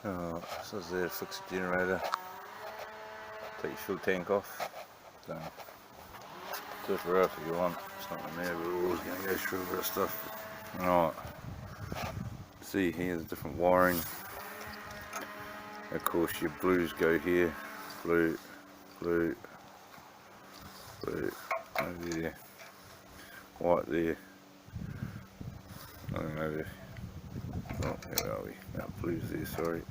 So it's there to fix the generator, take your fuel tank off, so do it for us if you want, it's not in there, we're always going to go through a bit of stuff. Alright, see here's different wiring, of course your blues go here, blue, blue, blue, over there, white there, over, oh where are we, no, blues there, sorry,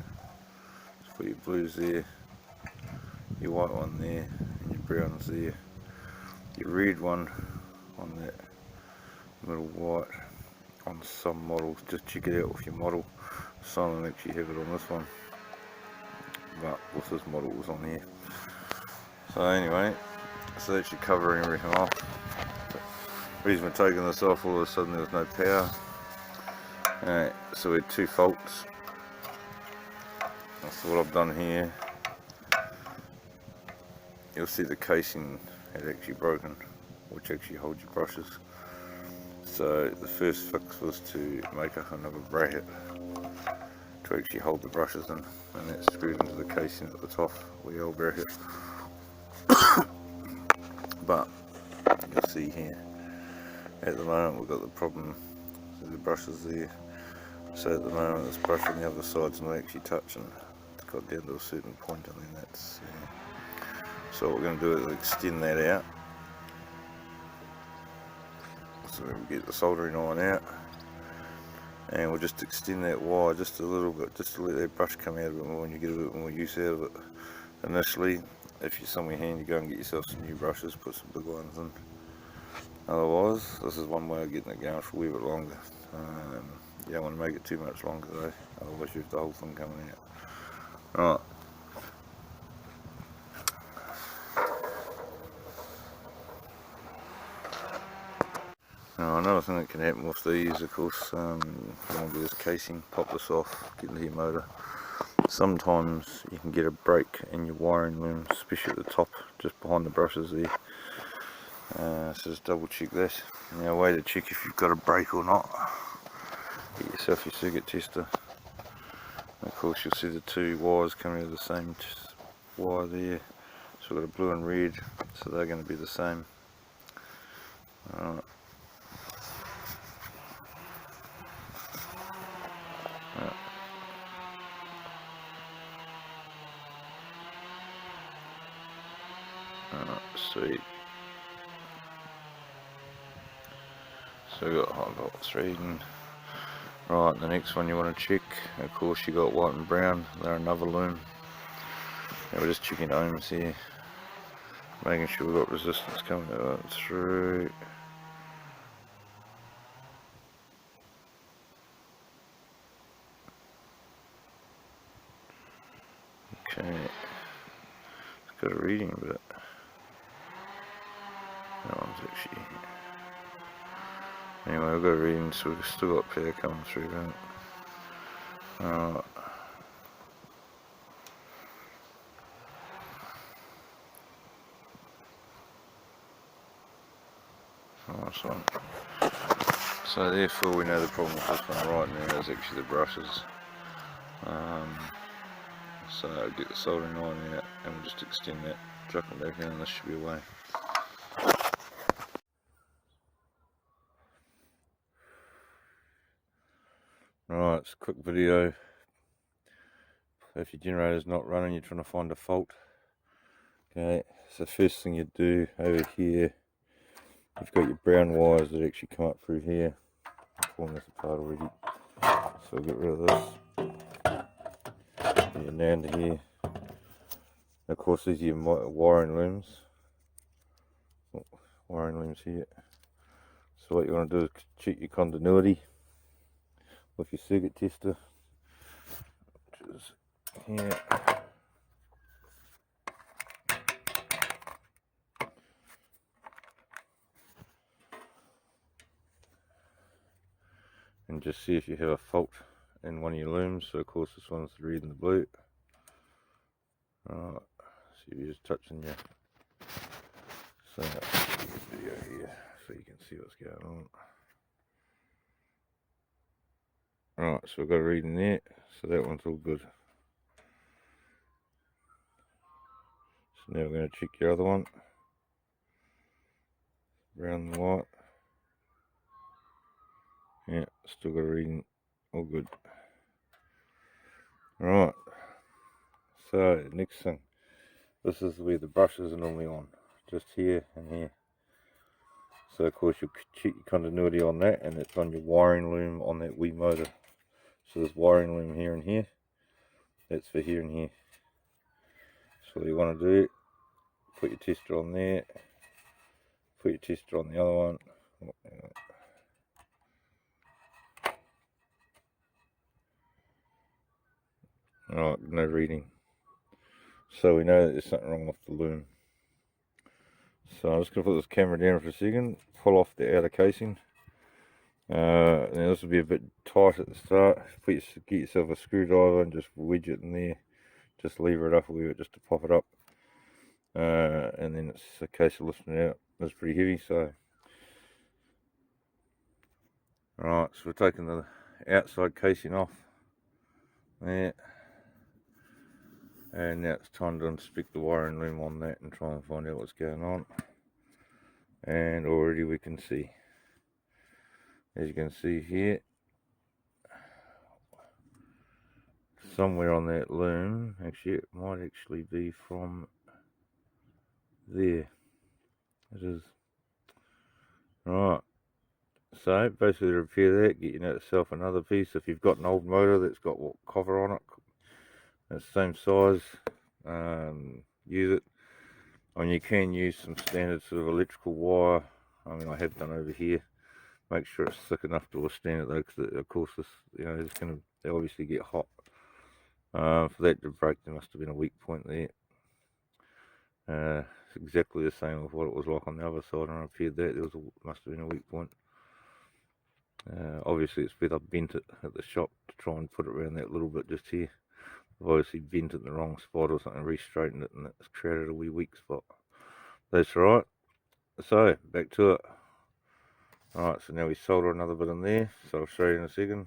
just put your blues there, your white one there, and your browns there, your red one on that middle white on some models, just check it out with your model. Some of them actually have it on this one, but with this model it was on here. So anyway, so that's actually covering everything off. The reason we're taking this off, all of a sudden there was no power. Alright, so we had two faults. That's what I've done here. You'll see the casing had actually broken, which actually holds your brushes. So the first fix was to make up another bracket to actually hold the brushes in, and that's screwed into the casing at the top with the old bracket. But you'll see here, at the moment we've got the problem with the brushes there. So at the moment this brush on the other side's not actually touching. It's got down to a certain point and then that's... so what we're going to do is extend that out. So we'll get the soldering iron out, and we'll just extend that wire just a little bit, just to let that brush come out a bit more and you get a bit more use out of it. Initially, if you're somewhere handy, go and get yourself some new brushes, put some big ones in. Otherwise, this is one way of getting it going for a wee bit longer. You don't want to make it too much longer though, otherwise you have the whole thing coming out. Right. Now, another thing that can happen with these, of course, you want to do this casing, pop this off, get into your motor. Sometimes you can get a break in your wiring loom, especially at the top, just behind the brushes there. So just double check that. Now, a way to check if you've got a break or not, get yourself your circuit tester. Of course, you'll see the two wires coming out of the same wire there. So we've got a blue and red, so they're going to be the same. Alright. Sweet. So we got high volts reading. Right, the next one you want to check, of course you got white and brown, they're another loom. Now we're just checking ohms here, making sure we've got resistance coming through. Okay, it's got a reading, but that one's actually... Anyway, we've got a reading, so we've still got power coming through that. Alright. Nice one. So therefore we know the problem with this one right now is actually the brushes. So get the soldering iron out and we'll just extend that, chuck it back in, and this should be away. Right, it's a quick video. If your generator's not running, you're trying to find a fault. Okay, so first thing you do over here, you've got your brown wires that actually come up through here. I've torn this apart already, so we'll get rid of this. Get it down to here. And of course, these are your wiring looms. Wiring looms here. So what you want to do is check your continuity with your circuit tester, which is here. And just see if you have a fault in one of your looms. So of course this one's the red and the blue. Alright, so you're just touching your... So I'll give you a video here so you can see what's going on. Alright, so we've got a reading there, so that one's all good. So now we're going to check your other one. Brown and white. Yeah, still got a reading. All good. Right. So next thing. This is where the brushes are normally on. Just here and here. So of course you'll check your continuity on that, and it's on your wiring loom on that wee motor. So there's wiring loom here and here. That's for here and here. So what you want to do, put your tester on there, put your tester on the other one. Alright, no reading. So we know that there's something wrong with the loom. So I'm just going to put this camera down for a second, pull off the outer casing. Now this will be a bit tight at the start. Get yourself a screwdriver and just wedge it in there. Just lever it up a wee bit just to pop it up. And then it's a case of lifting it out. It's pretty heavy, so. Alright, so we're taking the outside casing off there. And now it's time to inspect the wiring loom on that and try and find out what's going on. And already we can see, as you can see here, somewhere on that loom, actually it might actually be from there. It is. Right, so basically to repair that, get yourself another piece. If you've got an old motor that's got copper on it, it's the same size, use it. And you can use some standard sort of electrical wire. I mean, I have done over here. Make sure it's thick enough to withstand it though, because of course this, it's going to obviously get hot. For that to break, there must have been a weak point there. It's exactly the same with what it was like on the other side. And I repaired that. Must have been a weak point. Obviously, it's better bent it at the shop to try and put it around that little bit just here. I've obviously bent it in the wrong spot or something, re-straightened it, and it's created a wee weak spot. That's right. So back to it. Alright, so now we solder another bit in there, so I'll show you in a second.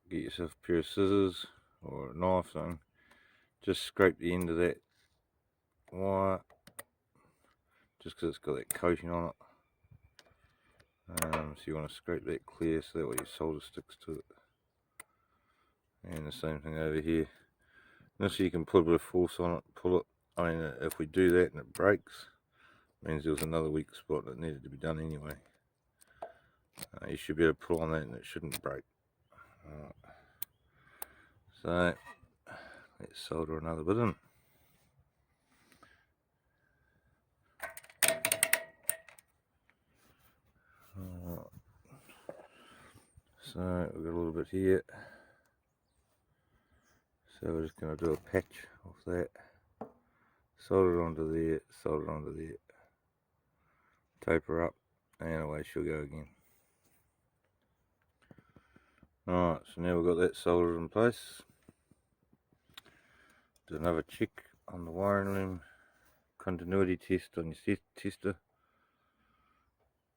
Get yourself a pair of scissors or a knife, something. Just scrape the end of that wire, just because it's got that coating on it. So you want to scrape that clear so that way your solder sticks to it. And the same thing over here. Now so you can put a bit of force on it, pull it. I mean, if we do that and it breaks, it means there was another weak spot that needed to be done anyway. You should be able to pull on that and it shouldn't break. So let's solder another bit in. So we've got a little bit here. So we're just going to do a patch of that. Solder it onto there, solder it onto there. Taper up, and away she'll go again. Alright, so now we've got that soldered in place. Do another check on the wiring loom. Continuity test on your tester.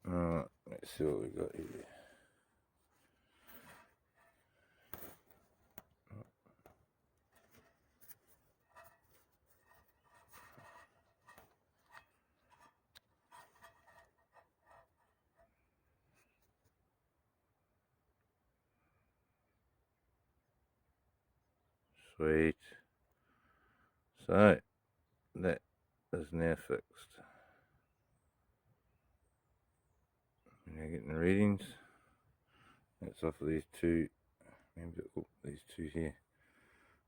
Alright, let's see what we've got here. Sweet. So that is now fixed. Now getting the readings. That's off of these two. Maybe these two here.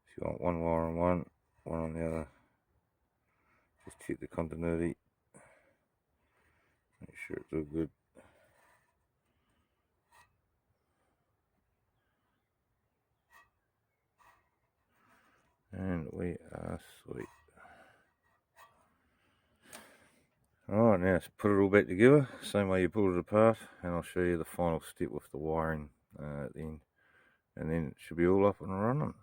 If you want one wire on one on the other, just check the continuity. Make sure it's all good. And we are sweet. Alright, now let's put it all back together, same way you pulled it apart, and I'll show you the final step with the wiring at the end. And then it should be all up and running.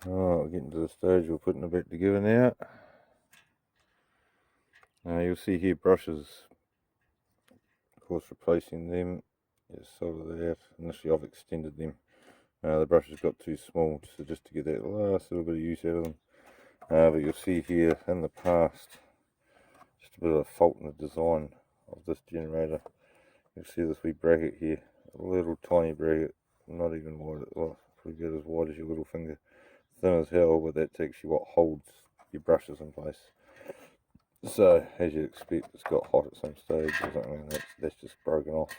Alright, we're getting to the stage we're putting it back together now. You'll see here brushes, of course replacing them, just solder that out. Initially I've extended them The brush has got too small, so just to get that last little bit of use out of them. But you'll see here in the past, just a bit of a fault in the design of this generator. You'll see this wee bracket here, a little tiny bracket, not even wide, well, pretty good as wide as your little finger, thin as hell, but that's actually what holds your brushes in place. So as you'd expect, it's got hot at some stage or something, and that's just broken off.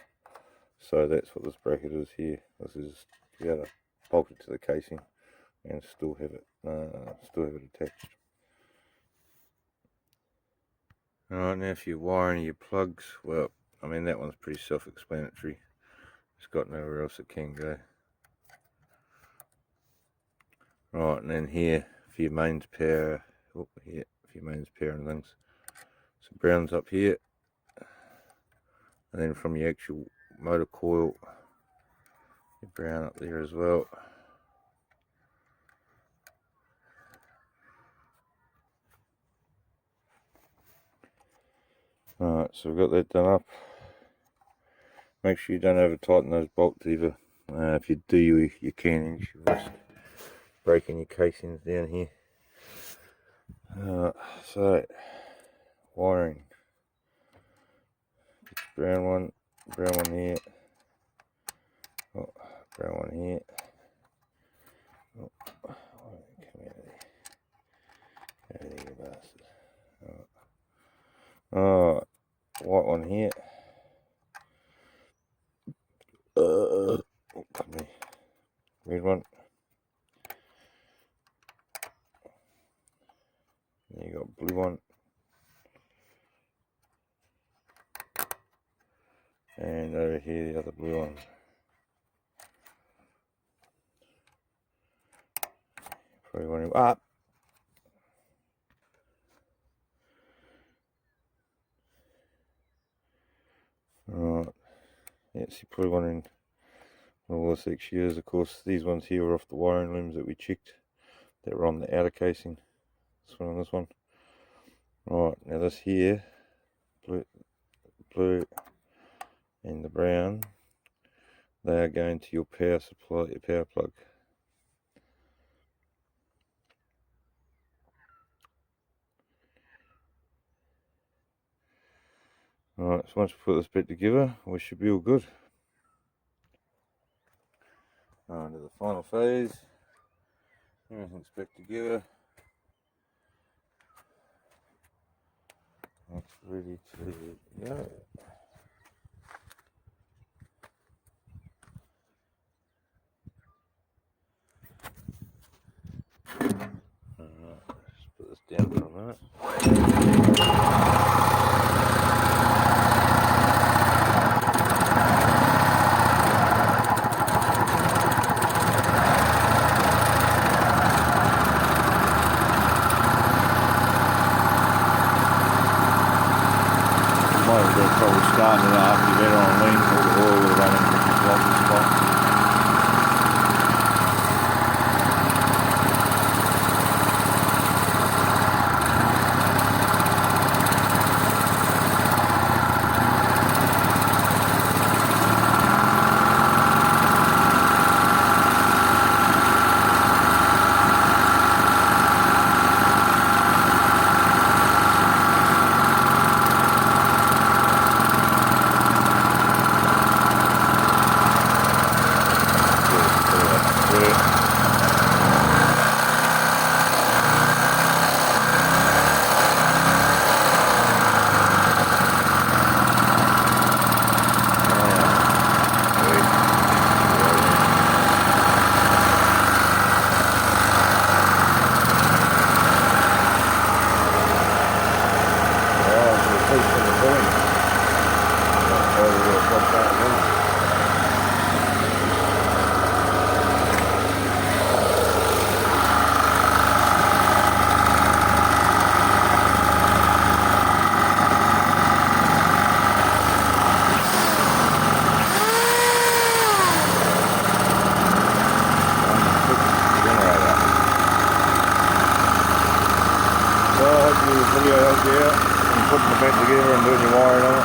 So that's what this bracket is here. This is to be able to bolt it to the casing and still have it attached. Alright, now for your wiring your plugs, well, I mean that one's pretty self-explanatory. It's got nowhere else it can go. Right, and then here for your mains power, here for your mains power and things. So brown's up here, and then from your actual motor coil, your brown up there as well. Alright, so we've got that done up. Make sure you don't over tighten those bolts either. If you do, you can risk breaking your casings down here. So wiring. Brown one here. Oh, brown one here. Oh, come out of there. There you bastard. Oh, white one here. Come here. Red one. Then you got blue one. And over here the other blue one. Probably wondering, Right, yes, you're probably wondering all this extra years. Of course, these ones here were off the wiring looms that we checked that were on the outer casing. This one and this one. Right, now this here, blue and the brown, they are going to your power supply, your power plug. Alright, so once we put this bit together, we should be all good. On to the final phase. Everything's back together. That's ready to go. Alright, let's put this down for a minute. Probably starting it after you better on lean, all the oil will run into the blocking spot. Video helped you out in putting the bed together and doing your wiring on it.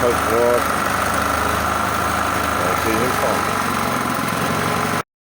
Hope you like. See you next time. time.